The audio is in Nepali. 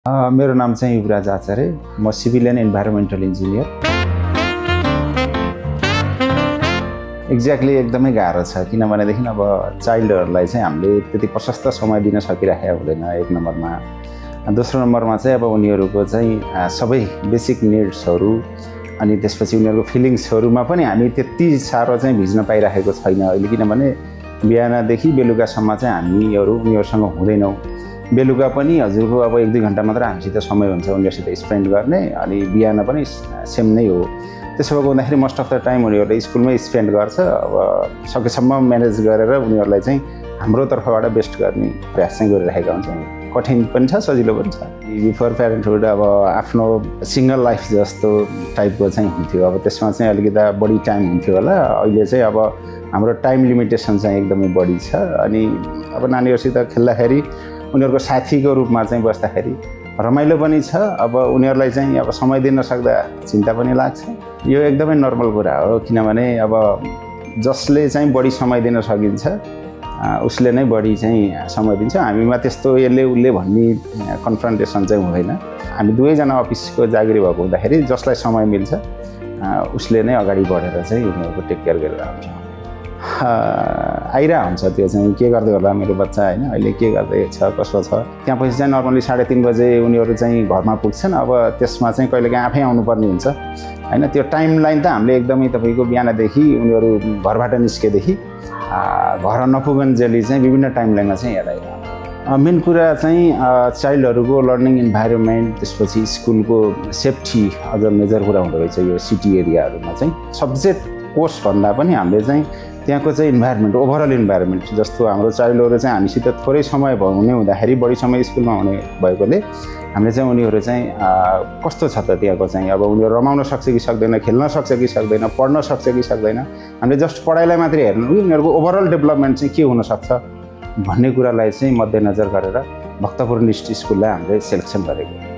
मेरो नाम चाहिँ युवराज आचार्य, म civil and environmental engineer. Exactly एकदमै गाह्रो छ, किनभनेदेखि अब चाइल्डहरूलाई चाहिँ हामीले त्यति प्रशस्त समय दिन सकिरहेको हुँदैन एक नम्बरमा। दोस्रो नम्बरमा चाहिँ अब उनीहरूको चाहिँ सबै बेसिक निड्सहरू अनि त्यसपछि उनीहरूको फिलिङ्सहरूमा पनि हामी त्यति साह्रो चाहिँ भिज्न पाइरहेको छैन अहिले, किनभने बिहानदेखि बेलुकासम्म चाहिँ हामीहरू उनीहरूसँग हुँदैनौँ। बेलुका पनि हजुरको अब 1-2 घन्टा मात्र हामीसित समय हुन्छ उनीहरूसित स्पेन्ड गर्ने, अनि बिहान पनि सेम नै हो। त्यसो भएको हुँदाखेरि मोस्ट अफ द टाइम उनीहरूले स्कुलमै स्पेन्ड गर्छ। अब सकेसम्म म्यानेज गरेर उनीहरूलाई चाहिँ हाम्रो तर्फबाट बेस्ट गर्ने प्रयास चाहिँ गरिरहेका हुन्छौँ। कठिन पनि छ, सजिलो पनि छ। बिफोर प्यारेन्टहुड अब आफ्नो सिङ्गल लाइफ जस्तो टाइपको चाहिँ हुन्थ्यो, अब त्यसमा चाहिँ अलिकति बढी टाइम हुन्थ्यो होला। अहिले चाहिँ अब हाम्रो टाइम लिमिटेसन चाहिँ एकदमै बढी छ, अनि अब नानीहरूसित खेल्दाखेरि उनीहरूको साथीको रूपमा चाहिँ बस्दाखेरि रमाइलो पनि छ। अब उनीहरूलाई चाहिँ अब समय दिन नसक्दा चिन्ता पनि लाग्छ। यो एकदमै नर्मल कुरा हो, किनभने अब जसले चाहिँ बढी समय दिन सकिन्छ उसले नै बढी चाहिँ समय दिन्छ। हामीमा त्यस्तो यसले उसले भन्ने कन्फ्रन्टेसन चाहिँ हुँदैन। हामी दुवैजना अफिसको जागिरी भएको हुँदाखेरि जसलाई समय मिल्छ उसले नै अगाडि बढेर चाहिँ उनीहरूको टेक केयर गरेर आउँछ। आइरहेको हुन्छ त्यो चाहिँ के गर्दै होला मेरो बच्चा होइन, अहिले के गर्दैछ कसो छ। त्यहाँपछि चाहिँ नर्मली 3:30 बजे उनीहरू चाहिँ घरमा पुग्छन्। अब त्यसमा चाहिँ कहिलेकाहीँ आफै आउनुपर्ने हुन्छ होइन। त्यो टाइम लाइन त हामीले एकदमै तपाईँको बिहानदेखि उनीहरू घरबाट निस्केदेखि घर नपुगन्जेली चाहिँ विभिन्न टाइम लाइनमा चाहिँ हेराइरहेको। मेन कुरा चाहिँ चाइल्डहरूको लर्निङ इन्भाइरोमेन्ट, त्यसपछि स्कुलको सेफ्टी अझ मेजर कुरा हुँदो रहेछ। यो सिटी एरियाहरूमा चाहिँ सब्जेक्ट कोर्स भन्दा पनि हामीले चाहिँ त्यहाँको चाहिँ इन्भाइरोमेन्ट, ओभरअल इन्भाइरोमेन्ट जस्तो हाम्रो चाइल्डहरू चाहिँ हामीसित थोरै समय हुने हुँदाखेरि बढी समय स्कुलमा हुने भएकोले हामीले चाहिँ उनीहरू चाहिँ कस्तो छ त त्यहाँको चाहिँ, अब उनीहरू रमाउन सक्छ कि सक्दैन, खेल्न सक्छ कि सक्दैन, पढ्न सक्छ कि सक्दैन, हामीले जस्ट पढाइलाई मात्रै हेर्नु, उनीहरूको ओभरअल डेभलपमेन्ट चाहिँ के हुनसक्छ भन्ने कुरालाई चाहिँ मध्यनजर गरेर भक्तपुर डिस्ट्रिक्ट स्कुललाई हामीले सेलेक्सन गरेको।